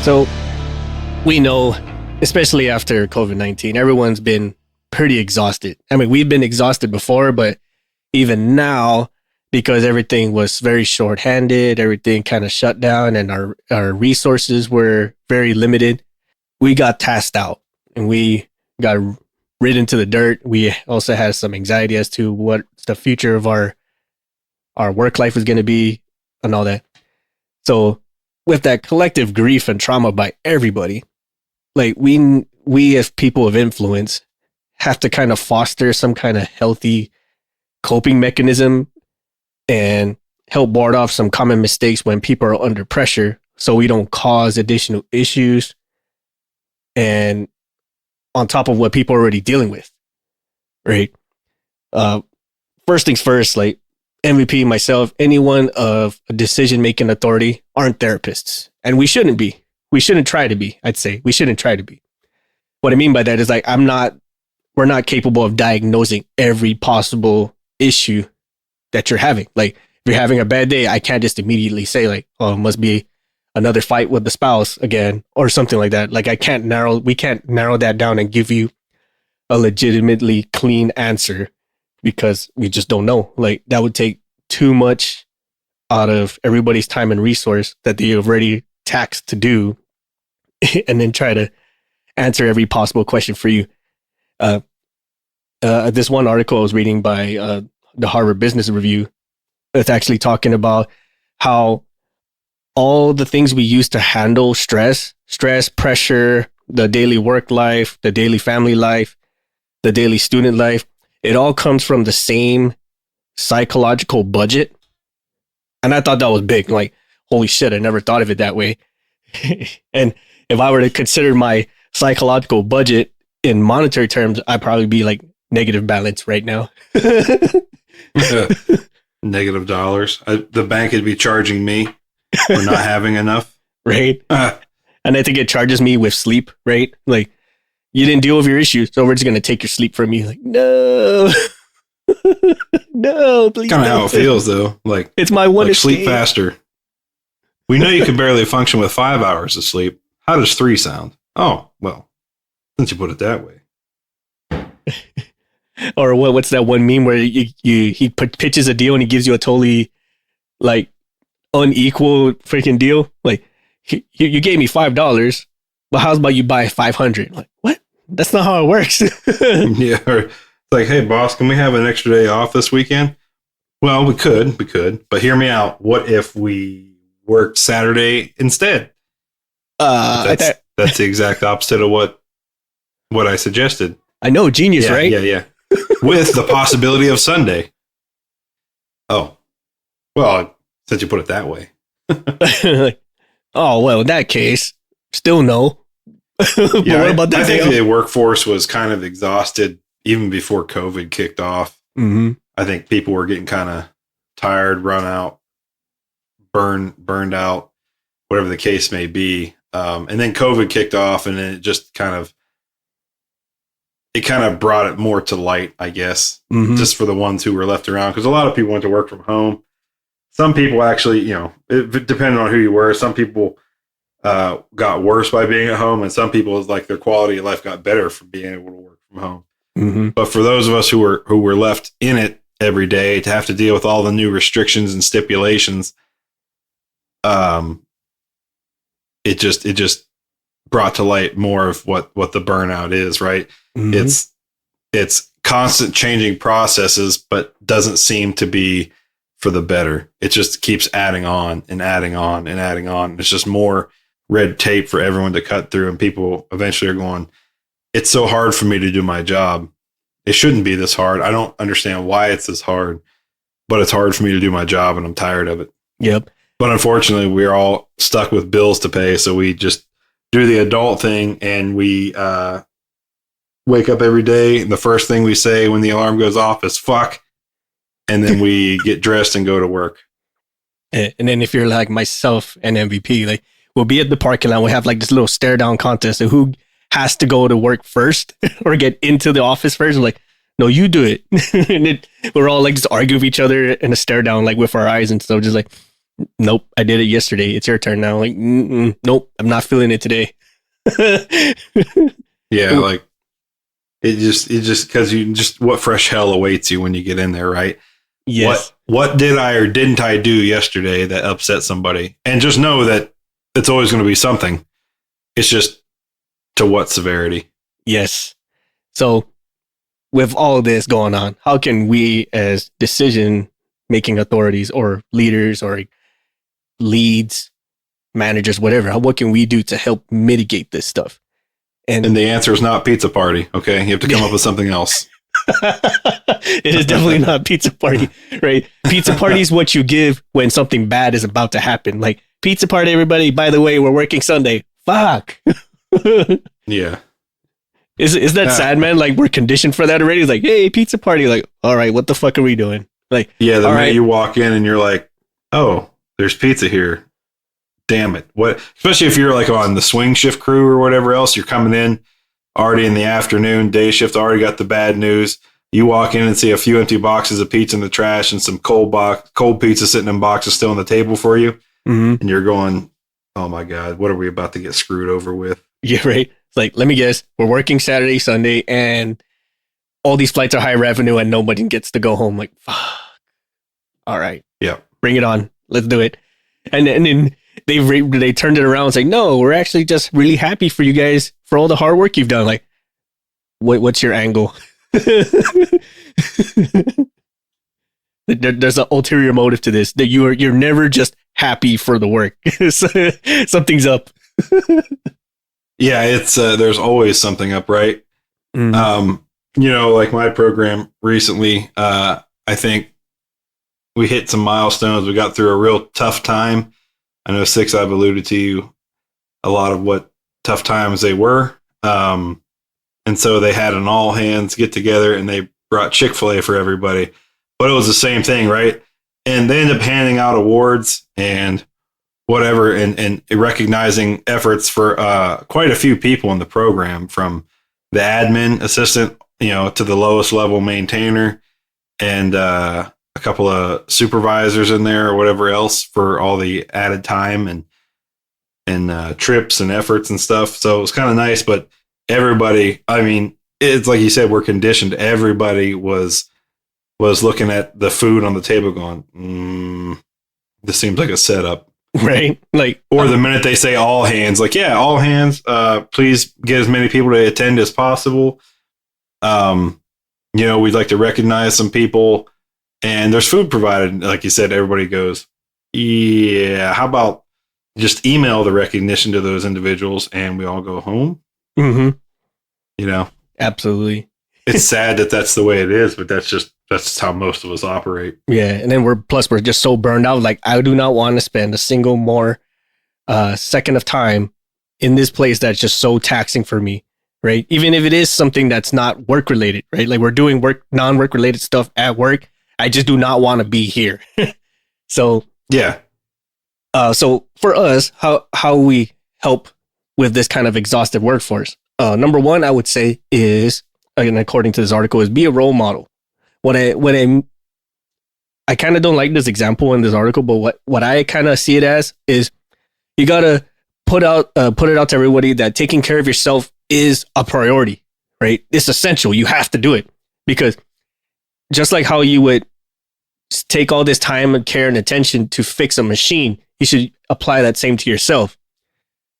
So we know, especially after COVID-19, everyone's been pretty exhausted. I mean, we've been exhausted before, but even now, because everything was very short-handed, everything kind of shut down, and our resources were very limited, we got tasked out and we got ridden to the dirt. We also had some anxiety as to what the future of our work life was going to be and all that. So with that collective grief and trauma by everybody, like we as people of influence have to kind of foster some kind of healthy coping mechanism and help ward off some common mistakes when people are under pressure so we don't cause additional issues and on top of what people are already dealing with, right? First things first, like MVP, myself, anyone of a decision-making authority aren't therapists, and we shouldn't be. We shouldn't try to be, I'd say. We shouldn't try to be. What I mean by that is like, we're not capable of diagnosing every possible issue that you're having. Like, if you're having a bad day, I can't just immediately say like, oh, it must be another fight with the spouse again or something like that. Like, we can't narrow that down and give you a legitimately clean answer because we just don't know. Like, that would take too much out of everybody's time and resource that they already taxed to do and then try to answer every possible question for you. This one article I was reading by the Harvard Business Review, it's actually talking about how all the things we use to handle stress, pressure, the daily work life, the daily family life, the daily student life, it all comes from the same psychological budget. And I thought that was big. Like, holy shit, I never thought of it that way. And if I were to consider my psychological budget in monetary terms, I'd probably be like negative balance right now. Negative dollars. The bank would be charging me for not having enough. Right. And I think it charges me with sleep, right? Like, you didn't deal with your issues, so we're just going to take your sleep from you. Like, no. No, please. Kind of how it feels, though. Like, it's my one like escape. Sleep faster. We know you can barely function with 5 hours of sleep. How does 3 sound? Oh, well, since you put it that way. Or what's that one meme where he pitches a deal and he gives you a totally like unequal freaking deal? Like, you gave me $5, but how's about you buy 500? Like, what? That's not how it works. Yeah. Or it's like, hey, boss, can we have an extra day off this weekend? Well, we could, but hear me out. What if we worked Saturday instead? That's the exact opposite of what I suggested. I know, genius, yeah, right? Yeah. With the possibility of Sunday. Oh, well, since you put it that way. Oh, well, in that case, still no. But yeah, what about that? I think the workforce was kind of exhausted even before COVID kicked off. Mm-hmm. I think people were getting kind of tired, run out, burned out, whatever the case may be. And then COVID kicked off, and then it just kind of brought it more to light, I guess, just for the ones who were left around. Because a lot of people went to work from home. Some people actually, it depended on who you were. Some people got worse by being at home, and some people, like, their quality of life got better from being able to work from home. Mm-hmm. But for those of us who were left in it every day to have to deal with all the new restrictions and stipulations, it just brought to light more of what the burnout is, right? Mm-hmm. It's constant changing processes, but doesn't seem to be for the better. It just keeps adding on and adding on and adding on. It's just more red tape for everyone to cut through, and people eventually are going, it's so hard for me to do my job. It shouldn't be this hard. I don't understand why it's this hard, but it's hard for me to do my job, and I'm tired of it. Yep. But unfortunately, we're all stuck with bills to pay, so we just do the adult thing, and we wake up every day, and the first thing we say when the alarm goes off is fuck, and then we get dressed and go to work. And then if you're like myself and MVP, like, we'll be at the parking lot, we'll have like this little stare down contest of who has to go to work first or get into the office first. We're like, no, you do it. And then we're all like just argue with each other in a stare down, like with our eyes and stuff, just like, Nope, I did it yesterday. It's your turn now. Like, nope, I'm not feeling it today. Yeah, like it just because what fresh hell awaits you when you get in there, right? Yes. What did I or didn't I do yesterday that upset somebody? And just know that it's always going to be something. It's just to what severity. Yes. So with all of this going on, how can we as decision making authorities or leaders or leads, managers, whatever, what can we do to help mitigate this stuff? And the answer is not pizza party. Okay. You have to come up with something else. It is definitely not pizza party, right? Pizza party is what you give when something bad is about to happen. Like, pizza party, everybody, by the way, we're working Sunday. Fuck. Yeah. Is that sad, man? Like, we're conditioned for that already. It's like, hey, pizza party. Like, all right, what the fuck are we doing? Like, yeah, the minute you walk in and you're like, oh, there's pizza here. Damn it. What? Especially if you're like on the swing shift crew or whatever else, you're coming in already in the afternoon, day shift, already got the bad news. You walk in and see a few empty boxes of pizza in the trash and some cold pizza sitting in boxes still on the table for you. Mm-hmm. And you're going, oh my God, what are we about to get screwed over with? Yeah, right. It's like, let me guess, we're working Saturday, Sunday, and all these flights are high revenue and nobody gets to go home. Like, fuck. All right. Yeah. Bring it on. Let's do it. And then they turned it around and say, no, we're actually just really happy for you guys for all the hard work you've done. Like, what's your angle? There's an ulterior motive to this, that you're never just happy for the work. Something's up. Yeah, it's there's always something up, right? Mm-hmm. Like my program recently, I think we hit some milestones. We got through a real tough time. I know Six, I've alluded to you a lot of what tough times they were. And so they had an all hands get together and they brought Chick-fil-A for everybody. But it was the same thing, right? And they ended up handing out awards and whatever and recognizing efforts for quite a few people in the program, from the admin assistant, to the lowest level maintainer, and a couple of supervisors in there or whatever else for all the added time and trips and efforts and stuff. So it was kind of nice, but everybody, I mean, it's like you said, we're conditioned. Everybody was looking at the food on the table going, this seems like a setup. Right. Like, or the minute they say all hands, like, yeah, all hands, please get as many people to attend as possible. We'd like to recognize some people, and there's food provided. Like you said, everybody goes, yeah, how about just email the recognition to those individuals and we all go home? Mm-hmm. It's Absolutely. sad that that's the way it is, but that's just how most of us operate. Yeah. And then we're just so burned out. Like, I do not want to spend a single more second of time in this place that's just so taxing for me. Right. Even if it is something that's not work related, right? Like, we're doing non-work related stuff at work. I just do not want to be here. So, yeah. So for us, how we help with this kind of exhaustive workforce? Number one, I would say is, again, according to this article, is be a role model. I kind of don't like this example in this article, but what I kind of see it as is, you gotta put it out to everybody that taking care of yourself is a priority, right? It's essential. You have to do it, because just like how you would take all this time and care and attention to fix a machine, you should apply that same to yourself.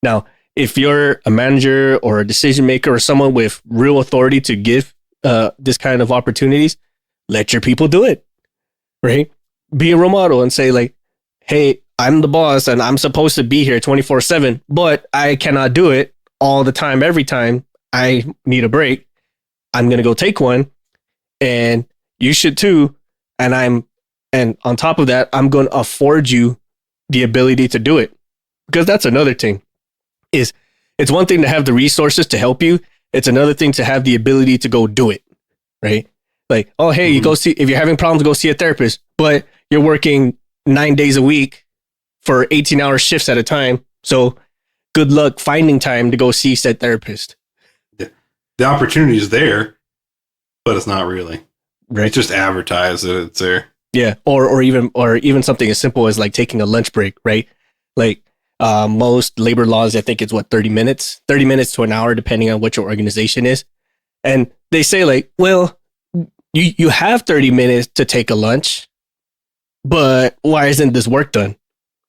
Now, if you're a manager or a decision maker or someone with real authority to give this kind of opportunities, let your people do it, right? Be a role model and say, like, hey, I'm the boss and I'm supposed to be here 24/7, but I cannot do it all the time. Every time I need a break, I'm going to go take one, and you should too. And on top of that, I'm going to afford you the ability to do it, because that's another thing. It's one thing to have the resources to help you. It's another thing to have the ability to go do it, right? Like, oh, hey, you go see, if you're having problems, go see a therapist, but you're working 9 days a week for 18-hour shifts at a time. So good luck finding time to go see said therapist. The opportunity is there, but it's not really. Right. It's just advertised that it's there. Yeah, or even something as simple as like taking a lunch break, right? Like most labor laws, I think it's what 30 minutes to an hour, depending on what your organization is. And they say like, well, you have 30 minutes to take a lunch, but why isn't this work done?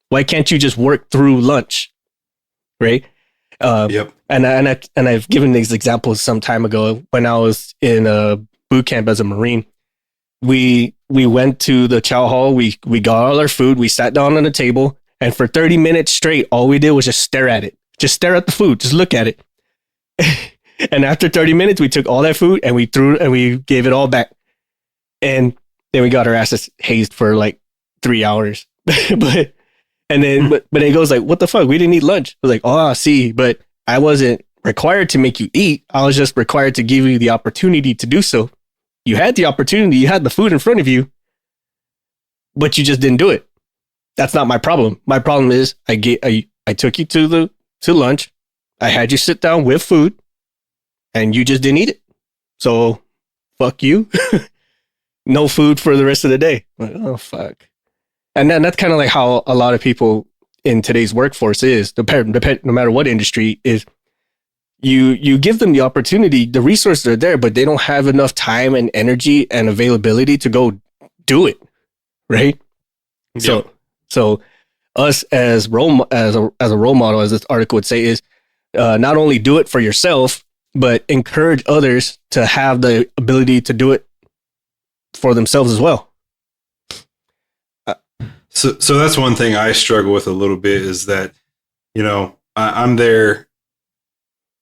Why can't you just work through lunch, right? Yep. And I've given these examples some time ago when I was in a boot camp as a Marine. We went to the chow hall. We got all our food. We sat down on a table, and for 30 minutes straight, all we did was just stare at it. Just stare at the food. Just look at it. And after 30 minutes, we took all that food and we gave it all back. And then we got our asses hazed for like 3 hours. but then it goes like, what the fuck? We didn't eat lunch. I was like, oh, I see. But I wasn't required to make you eat. I was just required to give you the opportunity to do so. You had the opportunity. You had the food in front of you, but you just didn't do it. That's not my problem. My problem is I took you to lunch. I had you sit down with food, and you just didn't eat it. So, fuck you. No food for the rest of the day. Like, oh fuck. And then that's kind of like how a lot of people in today's workforce is. No matter what industry is. You give them the opportunity, the resources are there, but they don't have enough time and energy and availability to go do it, right? Yep. So us as a role model, as this article would say, is not only do it for yourself, but encourage others to have the ability to do it for themselves as well. So that's one thing I struggle with a little bit is that, I'm there.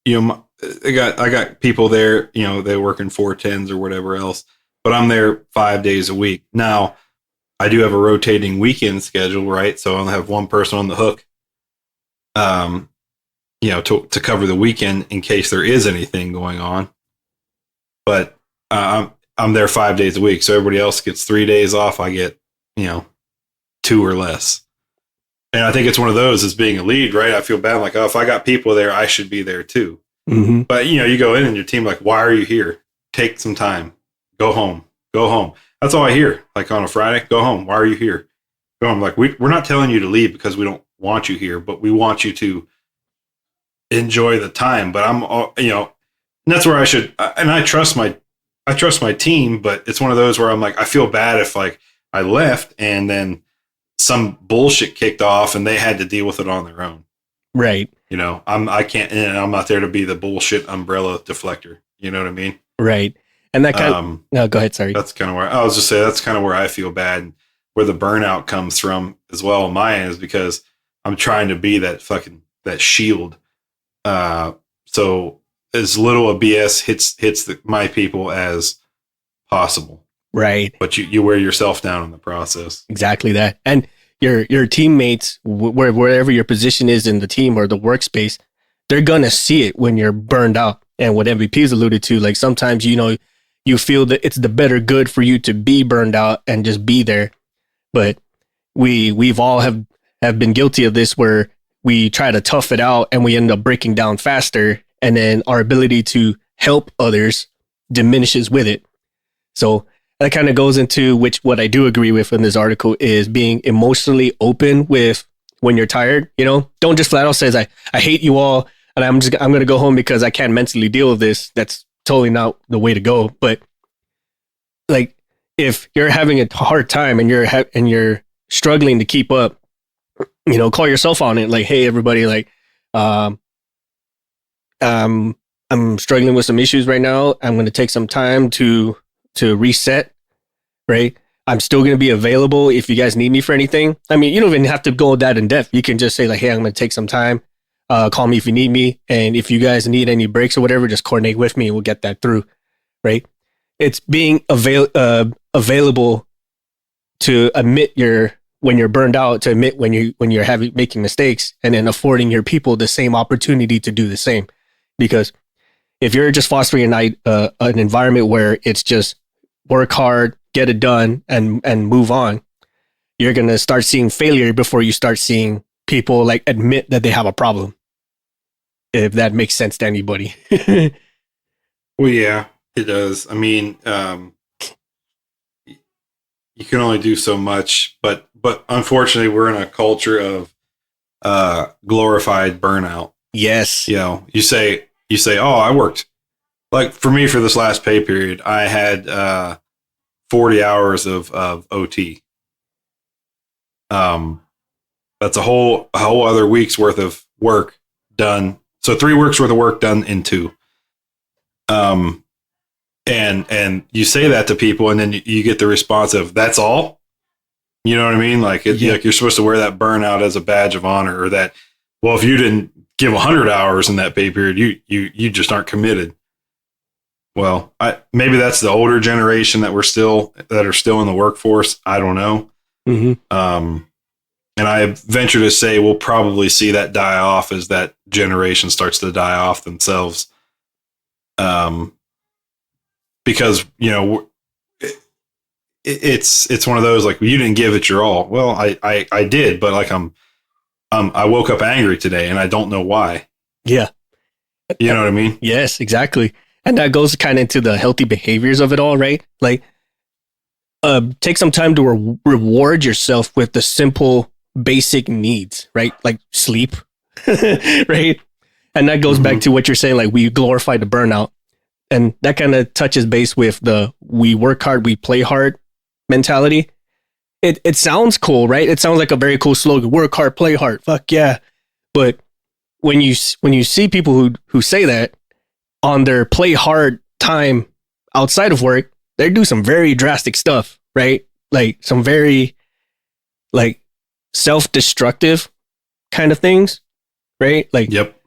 I got people there, they work in 410s or whatever else, but I'm there 5 days a week. Now, I do have a rotating weekend schedule, right? So I only have one person on the hook, to cover the weekend in case there is anything going on. But I'm there 5 days a week. So everybody else gets 3 days off. I get, 2 or less. And I think it's one of those as being a lead, right? I feel bad. I'm like, oh, if I got people there, I should be there too. Mm-hmm. But, you go in and your team like, why are you here? Take some time. Go home. That's all I hear. Like on a Friday, go home. Why are you here? Go home. Like, we're not telling you to leave because we don't want you here, but we want you to enjoy the time. But and that's where I should, and I trust my team, but it's one of those where I'm like, I feel bad if like I left and then some bullshit kicked off and they had to deal with it on their own. Right. I can't, and I'm not there to be the bullshit umbrella deflector. You know what I mean? Right. And that kind of, no, go ahead. Sorry. That's kind of where I was just saying, that's kind of where I feel bad, and where the burnout comes from as well on my end is because I'm trying to be that shield. So as little of BS hits my people as possible. Right. But you wear yourself down in the process. Exactly that. And your teammates, wherever your position is in the team or the workspace, they're going to see it when you're burned out. And what MVP's alluded to, like sometimes, you feel that it's the better good for you to be burned out and just be there. But we've all have been guilty of this where we try to tough it out and we end up breaking down faster. And then our ability to help others diminishes with it. So that kind of goes into what I do agree with in this article is being emotionally open with when you're tired. Don't just flat out says I hate you all and I'm going to go home because I can't mentally deal with this. That's totally not the way to go. But like if you're having a hard time and you're struggling to keep up, call yourself on it. Like, hey, everybody, like, I'm struggling with some issues right now. I'm going to take some time to reset, right? I'm still going to be available if you guys need me for anything. I mean, you don't even have to go that in depth. You can just say like, hey, I'm going to take some time. Call me if you need me. And if you guys need any breaks or whatever, just coordinate with me and we'll get that through, right? It's being available to admit when you're burned out, to admit when you're making mistakes, and then affording your people the same opportunity to do the same. Because if you're just fostering an environment where it's just work hard, get it done, and move on, you're going to start seeing failure before you start seeing people like admit that they have a problem. If that makes sense to anybody. Well, yeah, it does. I mean, you can only do so much, but unfortunately we're in a culture of glorified burnout. Yes. You know, you say, oh, I worked, like for me, for this last pay period, I had 40 hours of OT. That's a whole other week's worth of work done. So 3 weeks worth of work done in 2. And you say that to people, and then you get the response of, that's all. You know what I mean? Like, like you're supposed to wear that burnout as a badge of honor, or that, well, if you didn't give 100 hours in that pay period, you just aren't committed. Well, maybe that's the older generation that are still in the workforce. I don't know. Mm-hmm. And I venture to say we'll probably see that die off as that generation starts to die off themselves. Because, you know, it's one of those, like, you didn't give it your all. Well, I did, but like I woke up angry today and I don't know why. Yeah. You know what I mean? Yes, exactly. And that goes kind of into the healthy behaviors of it all, right? Like, take some time to reward yourself with the simple, basic needs, right? Like sleep, right? And that goes back to what you're saying, like, we glorify the burnout. And that kind of touches base with the we work hard, we play hard mentality. It sounds cool, right? It sounds like a very cool slogan. Work hard, play hard. Fuck yeah. But when you see people who say that on their play hard time outside of work, they do some very drastic stuff, right? Like some very like self-destructive kind of things, right? Like, yep.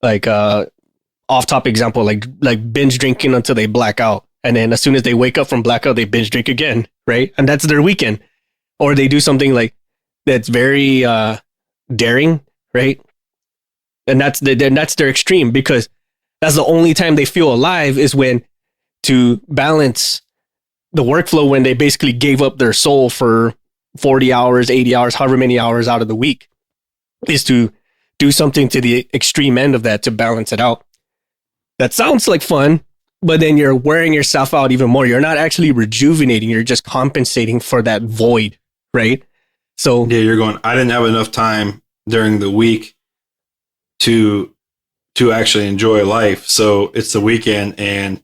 Like off topic example, like binge drinking until they black out. And then as soon as they wake up from blackout, they binge drink again, right? And that's their weekend. Or they do something like that's very daring, right? And that's their extreme, because that's the only time they feel alive, is when to balance the workflow, when they basically gave up their soul for 40 hours, 80 hours, however many hours out of the week, is to do something to the extreme end of that to balance it out. That sounds like fun, but then you're wearing yourself out even more. You're not actually rejuvenating. You're just compensating for that void, right? So yeah, you're going, I didn't have enough time during the week to actually enjoy life. So it's the weekend and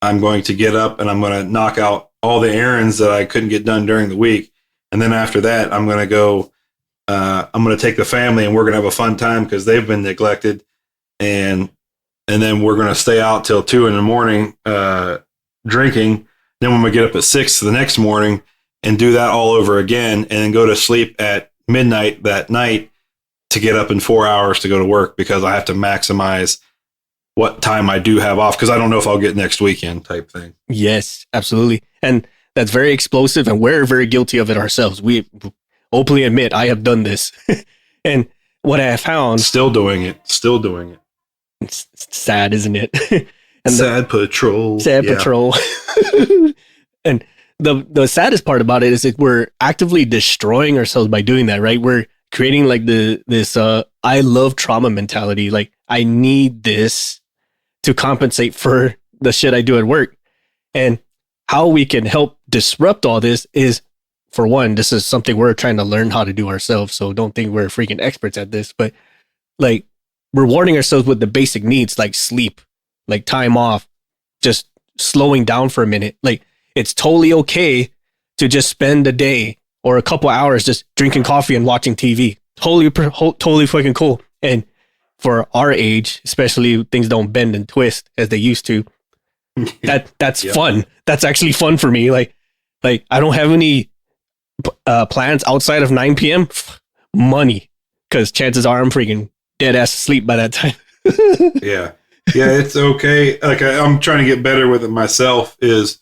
I'm going to get up and I'm going to knock out all the errands that I couldn't get done during the week. And then after that, I'm going to go, I'm going to take the family and we're going to have a fun time because they've been neglected. And then we're going to stay out till 2 a.m, drinking. Then when we get up at 6 the next morning and do that all over again, and then go to sleep at midnight that night to get up in 4 hours to go to work, because I have to maximize what time I do have off, because I don't know if I'll get next weekend type thing. Yes, absolutely. And that's very explosive, and we're very guilty of it ourselves. We openly admit, I have done this. And what I have found... Still doing it. It's sad, isn't it? And sad patrol. And the saddest part about it is that we're actively destroying ourselves by doing that, right? We're creating like this I love trauma mentality. Like, I need this to compensate for the shit I do at work. And how we can help disrupt all this is, for one, this is something we're trying to learn how to do ourselves. So don't think we're freaking experts at this, but like rewarding ourselves with the basic needs, like sleep, like time off, just slowing down for a minute. Like, it's totally okay to just spend a day or a couple hours just drinking coffee and watching TV. Totally fucking cool. And for our age, especially, things don't bend and twist as they used to. That's fun. That's actually fun for me. Like I don't have any plans outside of 9 p.m. Money, because chances are I'm freaking dead ass asleep by that time. Yeah, it's okay. Like, I'm trying to get better with it myself. Is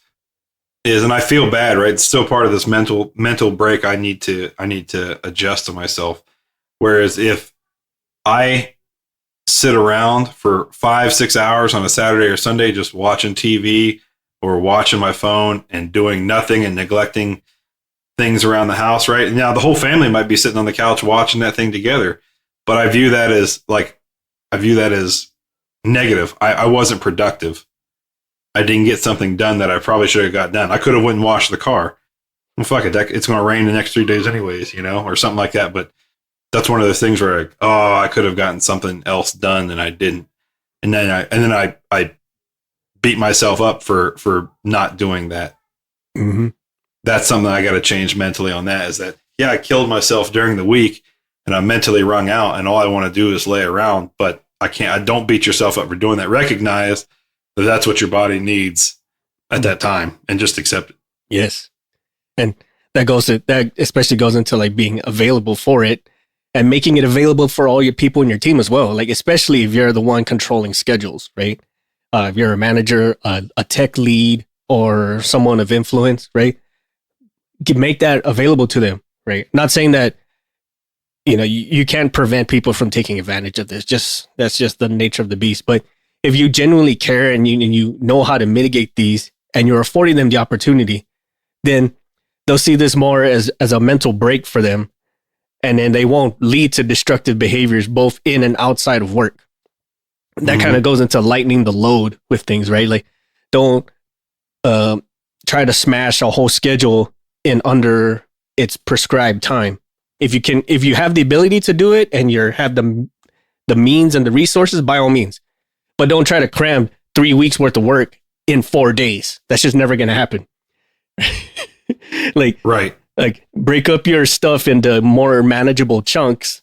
and I feel bad, right? It's still part of this mental break I need to adjust to myself. Whereas if I sit around for 5-6 hours on a Saturday or Sunday just watching TV or watching my phone and doing nothing and neglecting things around the house, right? Now the whole family might be sitting on the couch watching that thing together, but I view that as negative. I wasn't productive. I didn't get something done that I probably should have got done. I could have went and washed the car. well, fuck it, it's going to rain the next 3 days anyways, or something like that. But that's one of those things where, like, oh, I could have gotten something else done and I didn't. And then I beat myself up for not doing that. Mm-hmm. That's something I got to change mentally on that, is that, yeah, I killed myself during the week and I'm mentally wrung out and all I want to do is lay around, but I don't beat yourself up for doing that. Recognize that that's what your body needs at that time and just accept it. Yes. And that especially goes into like being available for it and making it available for all your people in your team as well. Like, especially if you're the one controlling schedules, right? If you're a manager, a tech lead, or someone of influence, right? Make that available to them, right? Not saying that, you can't prevent people from taking advantage of this. That's just the nature of the beast. But if you genuinely care and you know how to mitigate these and you're affording them the opportunity, then they'll see this more as a mental break for them. And then they won't lead to destructive behaviors both in and outside of work. That kind of goes into lightening the load with things, right? Like, don't try to smash a whole schedule in under its prescribed time. If you have the ability to do it and you have the means and the resources, by all means. But don't try to cram 3 weeks worth of work in 4 days. That's just never going to happen. Like, right. Like, break up your stuff into more manageable chunks,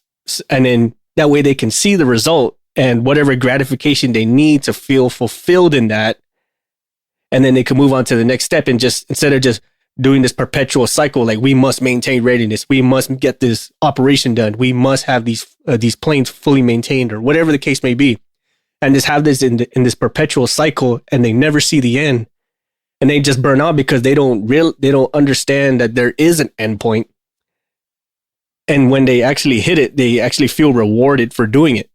and then that way they can see the result and whatever gratification they need to feel fulfilled in that. And then they can move on to the next step, and just, instead of just doing this perpetual cycle, like, we must maintain readiness, we must get this operation done, we must have these planes fully maintained, or whatever the case may be, and just have this in this perpetual cycle, and they never see the end. And they just burn out because they don't understand that there is an endpoint. And when they actually hit it, they actually feel rewarded for doing it.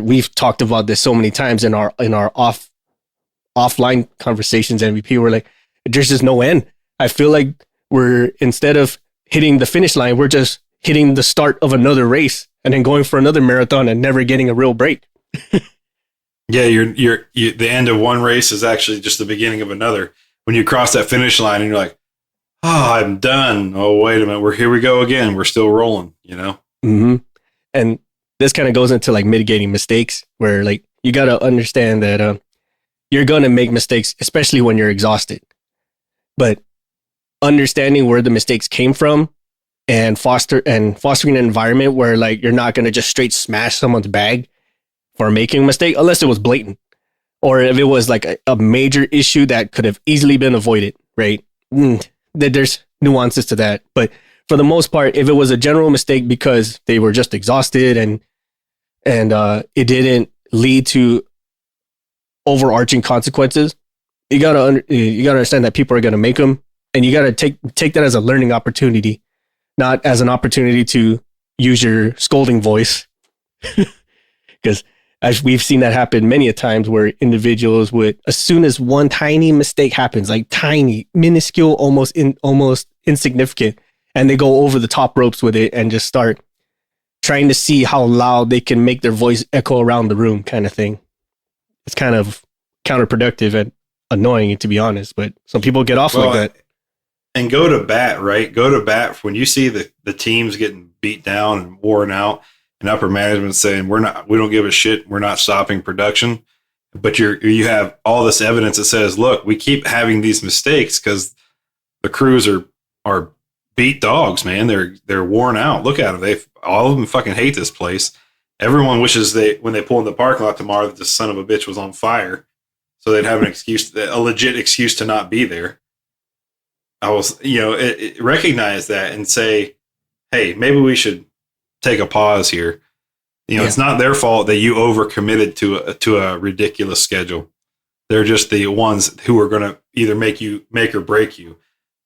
We've talked about this so many times in our offline conversations, and people were like, "There's just no end." I feel like instead of hitting the finish line, we're just hitting the start of another race and then going for another marathon and never getting a real break. Yeah, you're the end of one race is actually just the beginning of another. When you cross that finish line and you're like, "Oh, I'm done." Oh, wait a minute, here we go again. We're still rolling, Mm-hmm. And this kind of goes into like mitigating mistakes, where like you got to understand that you're going to make mistakes, especially when you're exhausted. But understanding where the mistakes came from and fostering an environment where like you're not going to just straight smash someone's bag for making a mistake, unless it was blatant, or if it was like a major issue that could have easily been avoided, right? There's nuances to that. But for the most part, if it was a general mistake because they were just exhausted and it didn't lead to overarching consequences, you gotta understand that people are gonna make them, and you gotta take that as a learning opportunity, not as an opportunity to use your scolding voice. Because as we've seen that happen many a times, where individuals would, as soon as one tiny mistake happens, like tiny, minuscule, almost insignificant, and they go over the top ropes with it and just start trying to see how loud they can make their voice echo around the room, kind of thing. It's kind of counterproductive and annoying, to be honest, but some people get off like that. And go to bat, right? Go to bat when you see the teams getting beat down and worn out, and upper management saying we don't give a shit, we're not stopping production. But you have all this evidence that says, look, we keep having these mistakes because the crews are beat dogs, man. They're worn out. Look at them. All of them fucking hate this place. Everyone wishes when they pull in the parking lot tomorrow that the son of a bitch was on fire, so they'd have a legit excuse to not be there. I was, recognize that and say, hey, maybe we should take a pause here. It's not their fault that you overcommitted to a ridiculous schedule. They're just the ones who are going to either make or break you.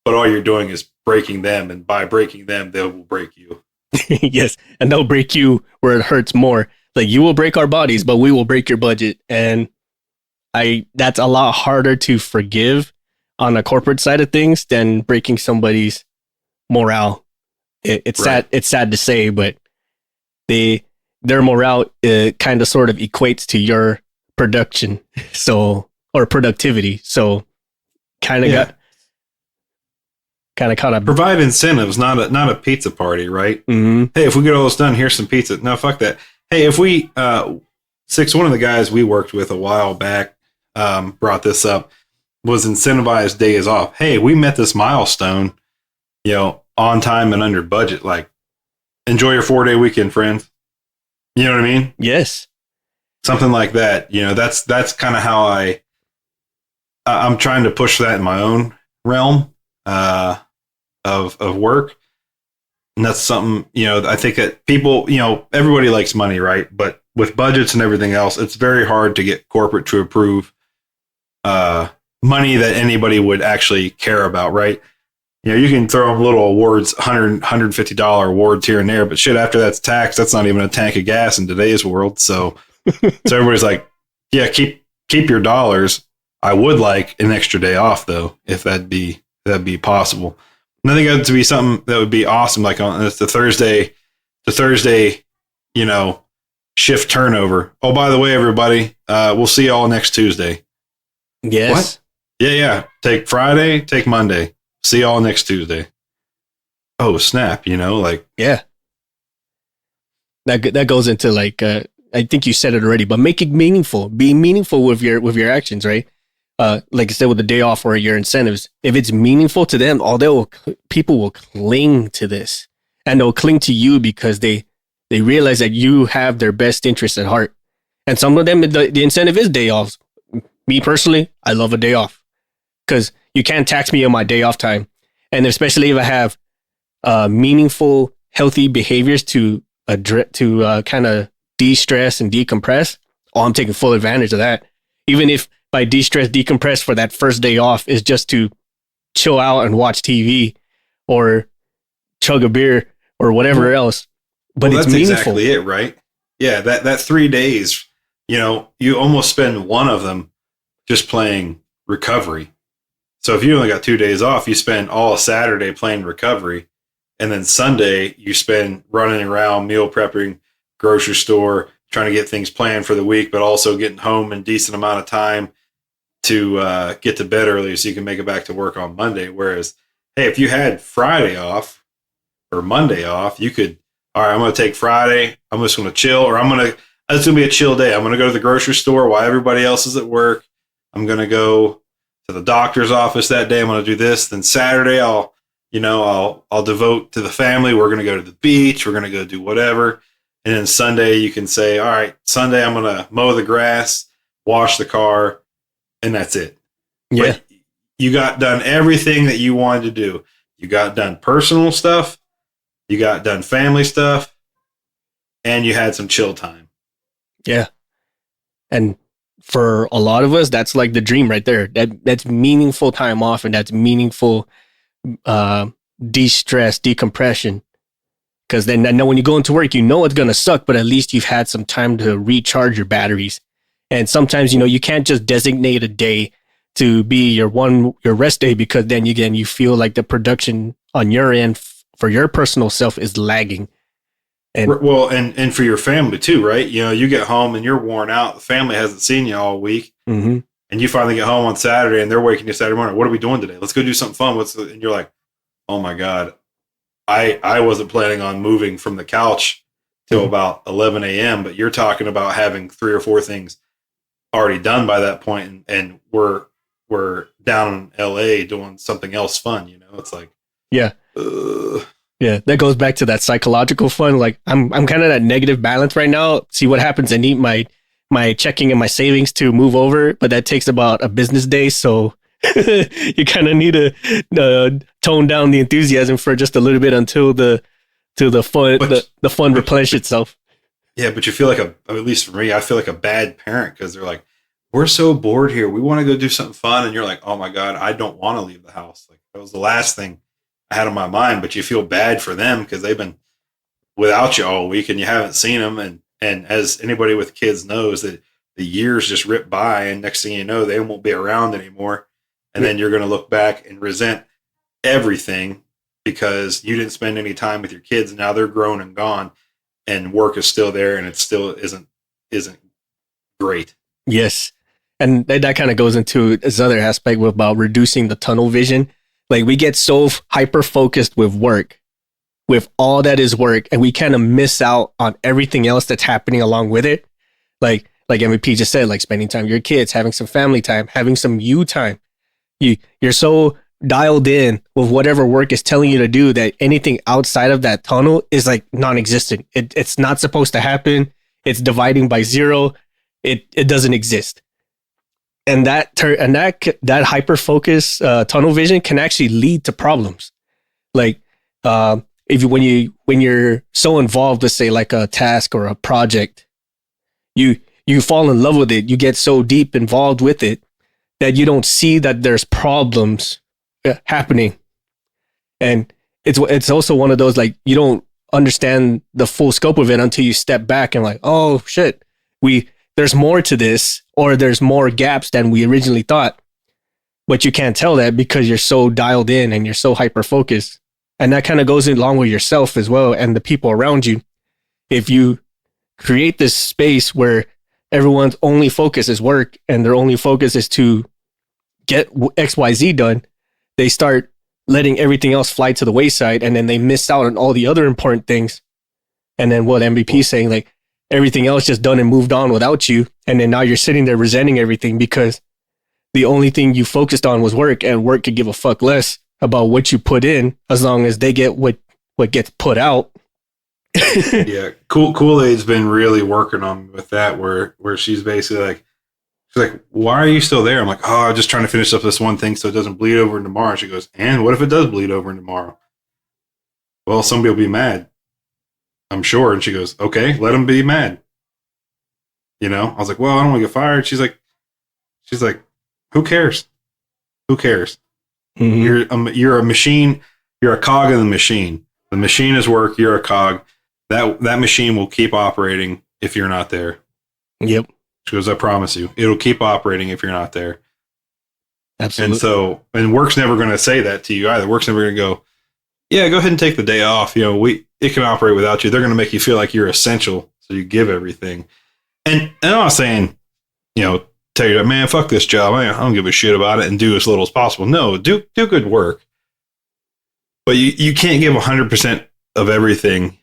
But all you're doing is breaking them, and by breaking them, they will break you. Yes, and they'll break you where it hurts more. Like, you will break our bodies, but we will break your budget. And that's a lot harder to forgive on the corporate side of things than breaking somebody's morale. It's right. It's sad to say, but their morale kind of sort of equates to your production, or productivity. So kind of kind of caught up. Provide incentives, not a pizza party, right? Mm-hmm. Hey, if we get all this done, here's some pizza. No, fuck that. Hey, if we one of the guys we worked with a while back brought this up, was incentivized days off. Hey, we met this milestone, on time and under budget. Like, enjoy your 4-day weekend, friends. You know what I mean? Yes. Something like that. That's kind of how I'm trying to push that in my own realm of work. And that's something, I think that people, everybody likes money, right? But with budgets and everything else, it's very hard to get corporate to approve money that anybody would actually care about, right? You can throw them little awards, $100, $150 awards here and there, but shit, after that's taxed, that's not even a tank of gas in today's world. So everybody's like, yeah, keep your dollars. I would like an extra day off though, if that'd be possible. And I think that would be something that would be awesome. Like on the Thursday, shift turnover. Oh, by the way, everybody, we'll see y'all next Tuesday. Yes. What? Yeah. Take Friday, take Monday. See y'all next Tuesday. Oh, snap, yeah. That goes into like, I think you said it already, but make it meaningful. Be meaningful with your actions, right? Like I said, with the day off or your incentives, if it's meaningful to them, people will cling to this, and they'll cling to you because they realize that you have their best interests at heart. And some of them, the incentive is day offs. Me personally, I love a day off because you can't tax me on my day off time. And especially if I have meaningful, healthy behaviors to kind of de-stress and decompress, I'm taking full advantage of that. Even if by de-stress, decompress for that first day off is just to chill out and watch TV or chug a beer or whatever else. But it's that's meaningful. Exactly it, right? Yeah, that 3 days, you almost spend one of them just playing recovery. So if you only got 2 days off, you spend all Saturday playing recovery. And then Sunday, you spend running around, meal prepping, grocery store, trying to get things planned for the week, but also getting home in a decent amount of time to get to bed early so you can make it back to work on Monday. Whereas, hey, if you had Friday off or Monday off, you could, all right, I'm going to take Friday. I'm just going to chill, or it's going to be a chill day. I'm going to go to the grocery store while everybody else is at work. I'm going to go to the doctor's office that day. I'm going to do this. Then Saturday, I'll devote to the family. We're going to go to the beach. We're going to go do whatever. And then Sunday, you can say, all right, Sunday, I'm going to mow the grass, wash the car, and that's it. Yeah. But you got done everything that you wanted to do. You got done personal stuff. You got done family stuff. And you had some chill time. Yeah. And for a lot of us, that's like the dream right there. That's meaningful time off, and that's meaningful de-stress, decompression. Because then I know when you go into work, it's going to suck, but at least you've had some time to recharge your batteries. And sometimes, you can't just designate a day to be your rest day, because then you feel like the production on your end for your personal self is lagging. And and for your family too, right? You get home and you're worn out. The family hasn't seen you all week. Mm-hmm. And you finally get home on Saturday and they're waking you Saturday morning. What are we doing today? Let's go do something fun. And you're like, oh my God, I wasn't planning on moving from the couch till about 11 a.m., but you're talking about having 3 or 4 things already done by that point, and we're down in LA doing something else fun. It's like, yeah. Yeah, that goes back to that psychological fun. Like I'm kind of that negative balance right now. See what happens. I need my checking and my savings to move over, but that takes about a business day. So you kind of need to tone down the enthusiasm for just a little bit until the fun replenish itself. Yeah, but you feel like at least for me, I feel like a bad parent because they're like, we're so bored here. We want to go do something fun. And you're like, oh my God, I don't want to leave the house. Like that was the last thing I had on my mind, but you feel bad for them because they've been without you all week and you haven't seen them. And as anybody with kids knows, that the years just rip by, and next thing you know, they won't be around anymore. And then you're going to look back and resent everything because you didn't spend any time with your kids. And now they're grown and gone, and work is still there, and it still isn't great. Yes. And that kind of goes into this other aspect about reducing the tunnel vision. Like we get so hyper focused with work, with all that is work, and we kind of miss out on everything else that's happening along with it. Like MVP just said, like spending time with your kids, having some family time, having some you time. You're so dialed in with whatever work is telling you to do that anything outside of that tunnel is like non-existent. It's not supposed to happen. It's dividing by zero. It doesn't exist. And that hyper focus tunnel vision can actually lead to problems. Like when you're so involved with, say, like a task or a project, you fall in love with it. You get so deep involved with it that you don't see that there's problems happening. And it's also one of those, like, you don't understand the full scope of it until you step back and like, oh shit, there's more to this, or there's more gaps than we originally thought. But you can't tell that because you're so dialed in and you're so hyper focused. And that kind of goes along with yourself as well and the people around you. If you create this space where everyone's only focus is work and their only focus is to get XYZ done, they start letting everything else fly to the wayside, and then they miss out on all the other important things. And then what MVP is saying, like, everything else just done and moved on without you. And then now you're sitting there resenting everything because the only thing you focused on was work, and work could give a fuck less about what you put in as long as they get what gets put out. Yeah. Kool-Aid's been really working on with that, where she's basically like, why are you still there? I'm like, oh, I'm just trying to finish up this one thing so it doesn't bleed over into tomorrow. She goes, and what if it does bleed over into tomorrow? Well, somebody will be mad, I'm sure. And she goes, okay, let them be mad. You know, I was like, well, I don't want to get fired. She's like, who cares? Who cares? Mm-hmm. You're a machine. You're a cog in the machine. The machine is work. You're a cog. That machine will keep operating if you're not there. Yep. She goes, I promise you, it'll keep operating if you're not there. Absolutely. And work's never going to say that to you either. Work's never going to go, yeah, go ahead and take the day off. You know, it can operate without you. They're going to make you feel like you're essential. So you give everything. And I'm not saying, you know, tell you, man, fuck this job. I don't give a shit about it and do as little as possible. No, do good work. But you can't give 100% of everything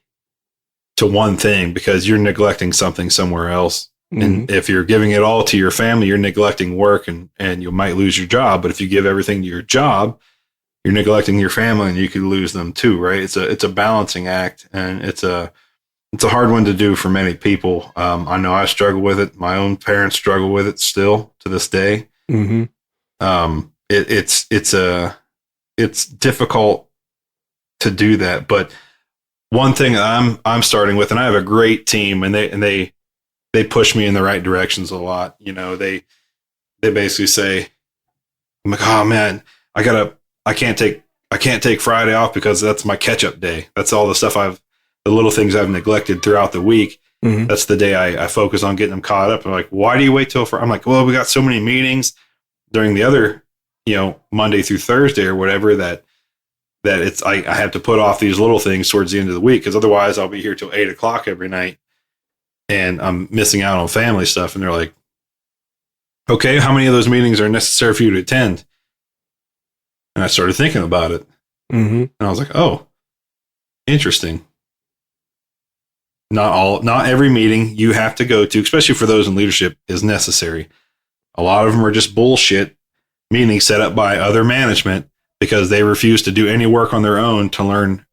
to one thing because you're neglecting something somewhere else. Mm-hmm. And if you're giving it all to your family, you're neglecting work, and you might lose your job. But if you give everything to your job, you're neglecting your family, and you could lose them too, right? It's a balancing act, and it's a hard one to do for many people. I know I struggle with it. My own parents struggle with it still to this day. Mm-hmm. It's difficult to do that. But one thing I'm starting with, and I have a great team, and they push me in the right directions a lot. You know, they basically say, I'm like, oh man, I can't take Friday off because that's my catch up day. That's all the little things I've neglected throughout the week. Mm-hmm. That's the day I focus on getting them caught up. I'm like, why do you wait till Friday? I'm like, well, we got so many meetings during the other, you know, Monday through Thursday or whatever that it's, I have to put off these little things towards the end of the week. Cause otherwise I'll be here till 8:00 every night. And I'm missing out on family stuff. And they're like, okay, how many of those meetings are necessary for you to attend? And I started thinking about it. Mm-hmm. And I was like, oh, interesting. Not every meeting you have to go to, especially for those in leadership, is necessary. A lot of them are just bullshit meetings set up by other management because they refuse to do any work on their own to learn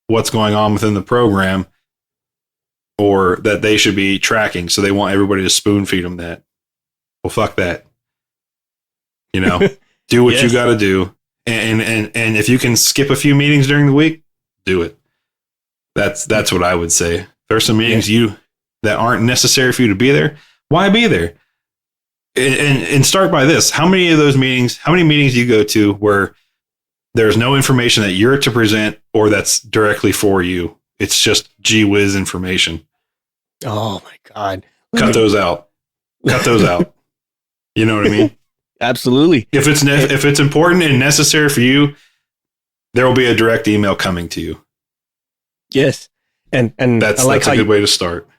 what's going on within the program, or that they should be tracking. So they want everybody to spoon feed them that. Well, fuck that. You know, do what you got to do. And if you can skip a few meetings during the week, do it. That's what I would say. There's some meetings that aren't necessary for you to be there. Why be there? And start by this. How many meetings do you go to where there's no information that you're to present or that's directly for you? It's just gee whiz information. Oh my God. Cut those out. You know what I mean? Absolutely. If it's important and necessary for you, there will be a direct email coming to you. Yes. And that's a good way to start.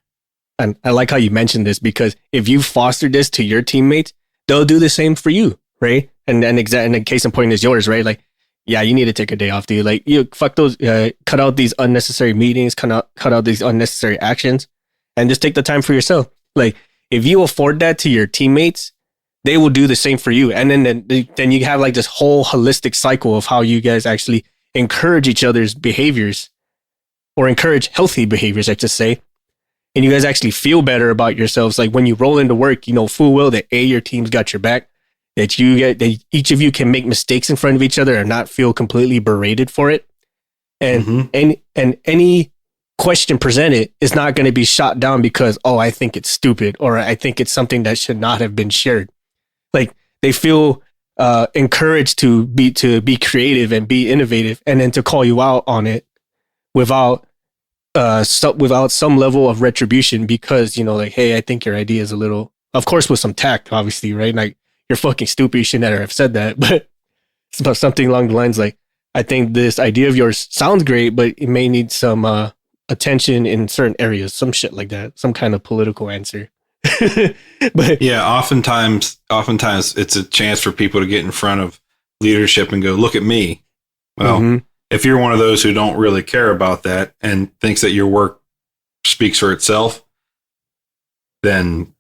And I like how you mentioned this, because if you foster this to your teammates, they'll do the same for you, right? And a case in point is yours, right? Like, yeah, you need to take a day off, dude. Like, you fuck those, cut out these unnecessary meetings, cut out these unnecessary actions, and just take the time for yourself. Like, if you afford that to your teammates, they will do the same for you. And then you have like this whole holistic cycle of how you guys actually encourage each other's behaviors, or encourage healthy behaviors, I should say. And you guys actually feel better about yourselves. Like, when you roll into work, you know full well that your team's got your back, that each of you can make mistakes in front of each other and not feel completely berated for it. And and any question presented is not going to be shot down because, oh, I think it's stupid, or I think it's something that should not have been shared. Like, they feel encouraged to be creative and be innovative, and then to call you out on it without some level of retribution, because, you know, like, hey, I think your idea is a little, of course, with some tact, obviously, right? Like, you're fucking stupid, you should never have said that. But it's about something along the lines like, I think this idea of yours sounds great, but it may need some attention in certain areas, some shit like that, some kind of political answer. But yeah, oftentimes it's a chance for people to get in front of leadership and go, look at me. Well, if you're one of those who don't really care about that and thinks that your work speaks for itself, then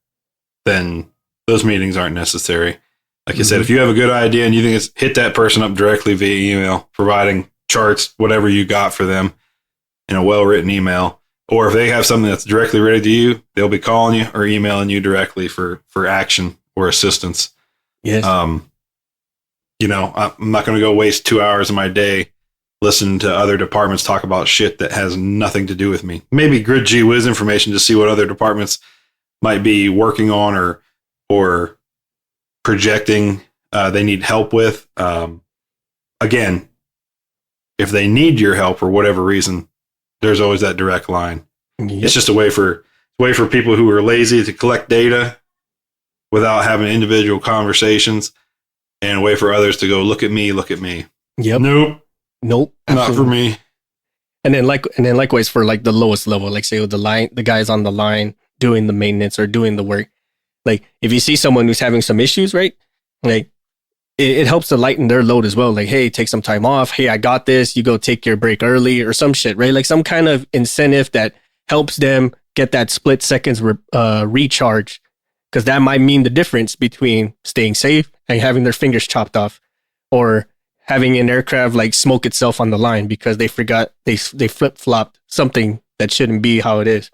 those meetings aren't necessary. Like I said, if you have a good idea and you think it's, hit that person up directly via email, providing charts, whatever you got for them in a well-written email. Or if they have something that's directly related to you, they'll be calling you or emailing you directly for action or assistance. Yes. You know, I'm not going to go waste 2 hours of my day listening to other departments talk about shit that has nothing to do with me. Maybe grid gee whiz information to see what other departments might be working on or projecting they need help with. Again, if they need your help for whatever reason, there's always that direct line. Yep. It's just a way for people who are lazy to collect data without having individual conversations, and a way for others to go, look at me. Yep. Nope. Absolutely. Not for me. And then likewise for like the lowest level, like say with the guys on the line doing the maintenance or doing the work. Like, if you see someone who's having some issues, right? Like, it helps to lighten their load as well. Like, hey, take some time off. Hey, I got this. You go take your break early or some shit, right? Like, some kind of incentive that helps them get that split seconds recharge, because that might mean the difference between staying safe and having their fingers chopped off, or having an aircraft like smoke itself on the line because they forgot they flip-flopped something that shouldn't be how it is.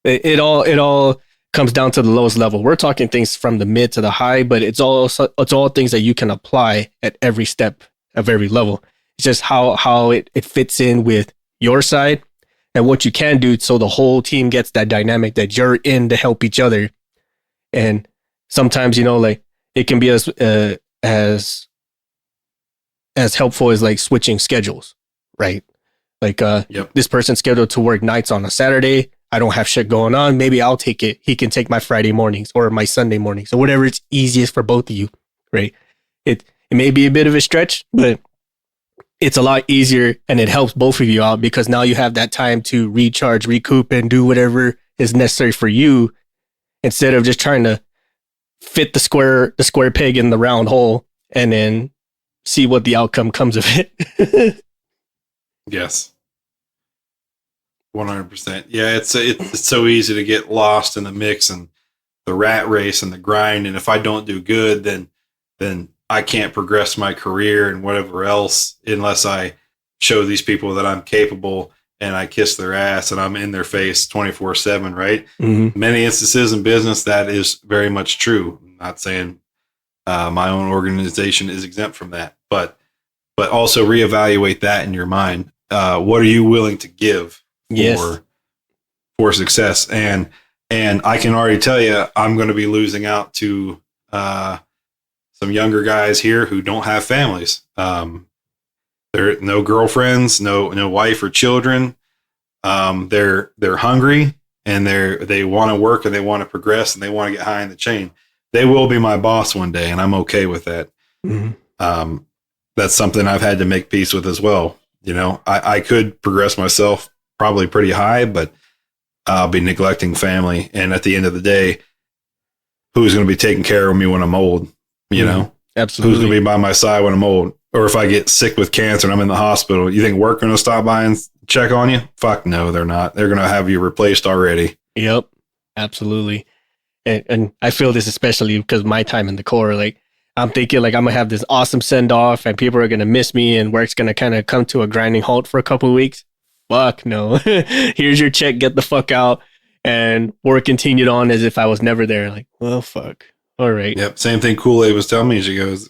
It all comes down to the lowest level. We're talking things from the mid to the high, but it's all things that you can apply at every step of every level. It's just how it fits in with your side and what you can do, so the whole team gets that dynamic that you're in to help each other. And sometimes, you know, like, it can be as helpful as like switching schedules, right? Like, this person's scheduled to work nights on a Saturday. I don't have shit going on. Maybe I'll take it. He can take my Friday mornings or my Sunday mornings, or whatever it's easiest for both of you, right? It may be a bit of a stretch, but it's a lot easier, and it helps both of you out, because now you have that time to recharge, recoup, and do whatever is necessary for you, instead of just trying to fit the square peg in the round hole and then see what the outcome comes of it. Yes. 100%. Yeah, it's so easy to get lost in the mix and the rat race and the grind. And if I don't do good, then I can't progress my career and whatever else, unless I show these people that I'm capable and I kiss their ass and I'm in their face 24/7, right? Mm-hmm. Many instances in business, that is very much true. I'm not saying my own organization is exempt from that, but also reevaluate that in your mind. What are you willing to give for success? And I can already tell you, I'm going to be losing out to some younger guys here who don't have families. There no girlfriends, no wife or children. They're hungry, and they want to work, and they want to progress, and they want to get high in the chain. They will be my boss one day, and I'm okay with that. Mm-hmm. That's something I've had to make peace with as well. You know, I could progress myself probably pretty high, but I'll be neglecting family. And at the end of the day, who's going to be taking care of me when I'm old? You know, absolutely. Who's going to be by my side when I'm old? Or if I get sick with cancer and I'm in the hospital, you think work going to stop by and check on you? Fuck no, they're not. They're going to have you replaced already. Yep, absolutely. And I feel this especially because my time in the Corps, like I'm thinking like I'm gonna have this awesome send off and people are gonna miss me and work's gonna kind of come to a grinding halt for a couple of weeks. Fuck no. Here's your check, get the fuck out. And work continued on as if I was never there. Like, well, fuck. All right. Yep. Same thing Kool-Aid was telling me. She goes,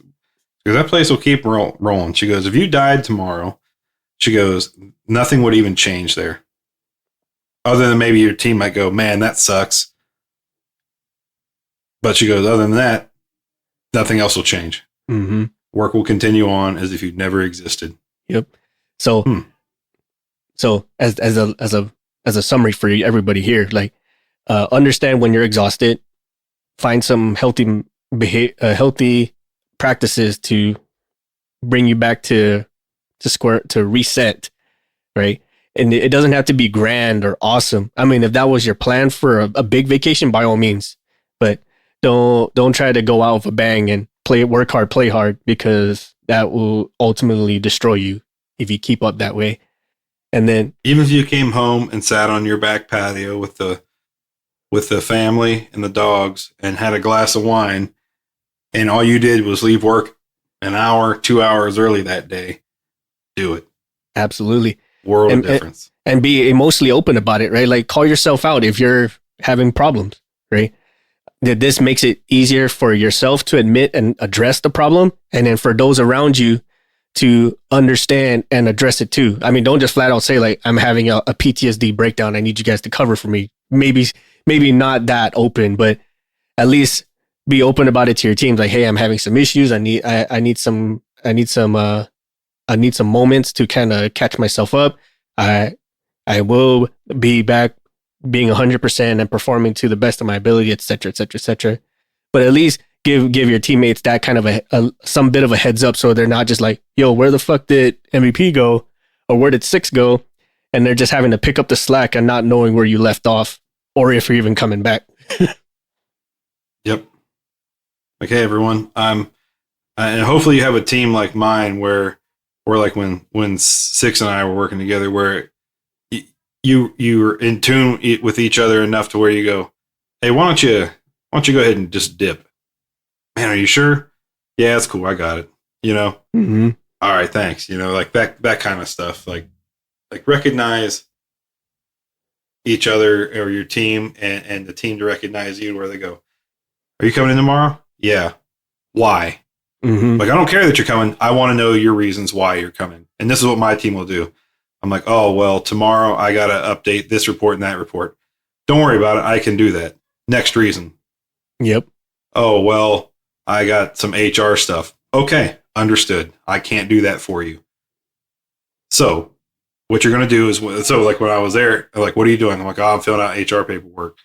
because that place will keep rolling. She goes, if you died tomorrow, she goes, nothing would even change there. Other than maybe your team might go, man, that sucks. But she goes, other than that, nothing else will change. Mm-hmm. Work will continue on as if you'd never existed. Yep. So, so as a summary for everybody here, like, understand when you're exhausted, find some healthy practices to bring you back to reset, right? And it doesn't have to be grand or awesome. I mean, if that was your plan for a big vacation, by all means, but don't try to go out with a bang and work hard, play hard, because that will ultimately destroy you if you keep up that way. And then even if you came home and sat on your back patio with the family and the dogs and had a glass of wine, and all you did was leave work an hour, 2 hours early that day, do it. Absolutely. World of difference. And be emotionally open about it, right? Like, call yourself out if you're having problems, right? That this makes it easier for yourself to admit and address the problem, and then for those around you to understand and address it too. I mean, don't just flat out say like, I'm having a PTSD breakdown, I need you guys to cover for me. Maybe not that open, but at least be open about it to your teams. Like, hey, I'm having some issues. I need some moments to kind of catch myself up. I will be back being 100% and performing to the best of my ability, et cetera, et cetera, et cetera. But at least give your teammates that kind of some bit of a heads up, so they're not just like, yo, where the fuck did MVP go? Or where did 6 go? And they're just having to pick up the slack and not knowing where you left off or if you're even coming back. Yep. Like, hey, everyone, and hopefully you have a team like mine where like when 6 and I were working together, where you were in tune with each other enough to where you go, hey, why don't you go ahead and just dip? Man, are you sure? Yeah, that's cool. I got it. You know? Mm-hmm. All right, thanks. You know, like that kind of stuff. Like recognize each other or your team, and the team to recognize you, where they go, are you coming in tomorrow? Yeah. Why? Mm-hmm. Like, I don't care that you're coming. I want to know your reasons why you're coming. And this is what my team will do. I'm like, oh, well, tomorrow I got to update this report and that report. Don't worry about it. I can do that. Next reason. Yep. Oh, well, I got some HR stuff. Okay, understood. I can't do that for you. So what you're going to do is, so like when I was there, like, what are you doing? I'm like, oh, I'm filling out HR paperwork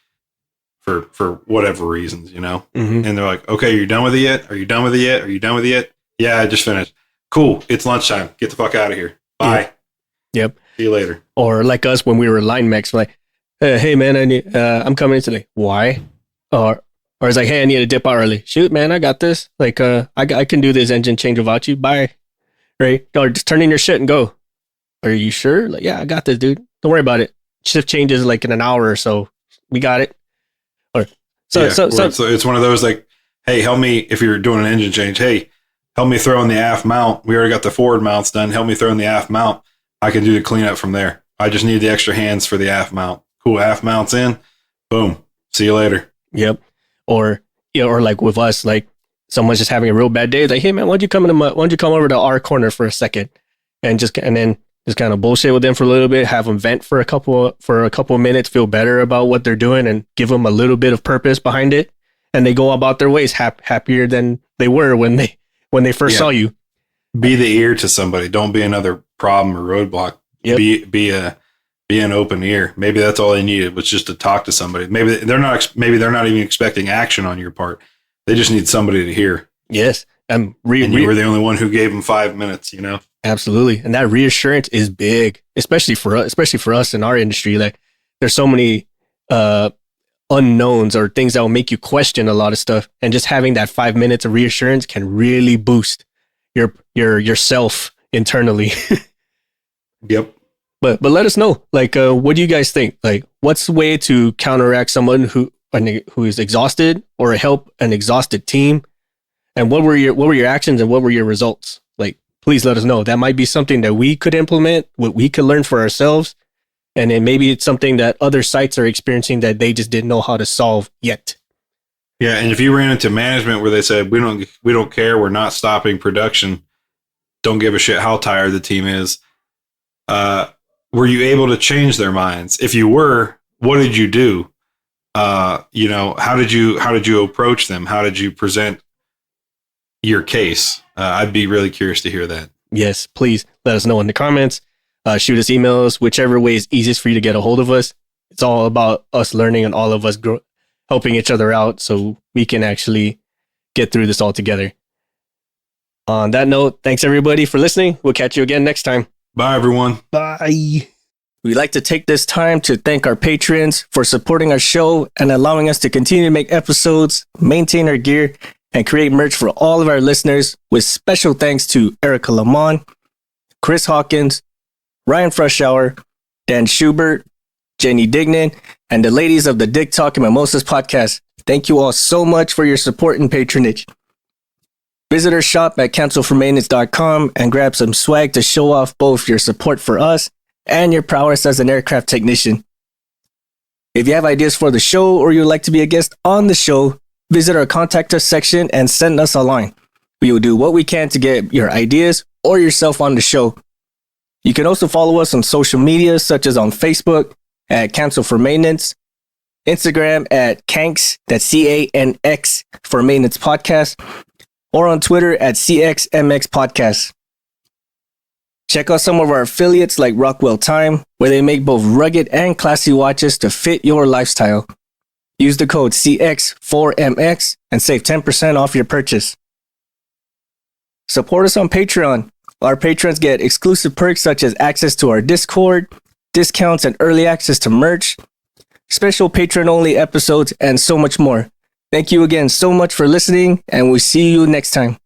for whatever reasons, you know? Mm-hmm. And they're like, okay, are you done with it yet? Are you done with it yet? Are you done with it yet? Yeah, I just finished. Cool. It's lunchtime. Get the fuck out of here. Bye. Yep. See you later. Or like us when we were line mechs, like, hey man, I'm coming in today. Why? Or it's like, hey, I need to dip out early. Shoot, man, I got this. Like, I can do this engine change without you. Bye. Right? Or just turn in your shit and go. Are you sure? Like, yeah, I got this, dude. Don't worry about it. Shift changes like in an hour or so. We got it. Or so it's one of those like, hey, help me if you're doing an engine change. Hey, help me throw in the aft mount. We already got the forward mounts done. Help me throw in the aft mount. I can do the cleanup from there. I just need the extra hands for the aft mount. Cool, aft mount's in. Boom. See you later. Yep. Or like with us, like someone's just having a real bad day. It's like, hey man, why don't you come over to our corner for a second and then just kind of bullshit with them for a little bit, have them vent for a couple of minutes, feel better about what they're doing, and give them a little bit of purpose behind it, and they go about their ways happier than they were when they first saw you. Be the ear to somebody. Don't be another problem or roadblock. Yep. Be an open ear. Maybe that's all they needed, was just to talk to somebody. Maybe they're not even expecting action on your part. They just need somebody to hear. Yes. And you were the only one who gave them 5 minutes, you know? Absolutely. And that reassurance is big, especially for us in our industry. Like, there's so many unknowns or things that will make you question a lot of stuff. And just having that 5 minutes of reassurance can really boost yourself internally. Yep. But let us know, like, what do you guys think? Like, what's the way to counteract someone who is exhausted or help an exhausted team? And what were your actions and what were your results? Like, please let us know. That might be something that we could implement, what we could learn for ourselves. And then maybe it's something that other sites are experiencing that they just didn't know how to solve yet. Yeah, and if you ran into management where they said we don't care, we're not stopping production, don't give a shit how tired the team is, were you able to change their minds? If you were, what did you do? How did you approach them? How did you present your case? I'd be really curious to hear that. Yes, please let us know in the comments. Shoot us emails, whichever way is easiest for you to get a hold of us. It's all about us learning and all of us helping each other out so we can actually get through this all together. On that note, thanks everybody for listening. We'll catch you again next time. Bye, everyone. Bye. We'd like to take this time to thank our patrons for supporting our show and allowing us to continue to make episodes, maintain our gear, and create merch for all of our listeners, with special thanks to Erica Lamont, Chris Hawkins, Ryan Frushauer, Dan Schubert, Jenny Dignan, and the ladies of the Dick Talk and Mimosas podcast. Thank you all so much for your support and patronage. Visit our shop at cancelformaintenance.com and grab some swag to show off both your support for us and your prowess as an aircraft technician. If you have ideas for the show or you'd like to be a guest on the show, visit our contact us section and send us a line. We will do what we can to get your ideas or yourself on the show. You can also follow us on social media, such as on Facebook at Cancel for Maintenance, Instagram at Canx, that's CANX for Maintenance Podcast, or on Twitter at CXMX Podcast. Check out some of our affiliates like Rockwell Time, where they make both rugged and classy watches to fit your lifestyle. Use the code CX4MX and save 10% off your purchase. Support us on Patreon. Our patrons get exclusive perks such as access to our Discord, discounts and early access to merch, special patron-only episodes, and so much more. Thank you again so much for listening, and we'll see you next time.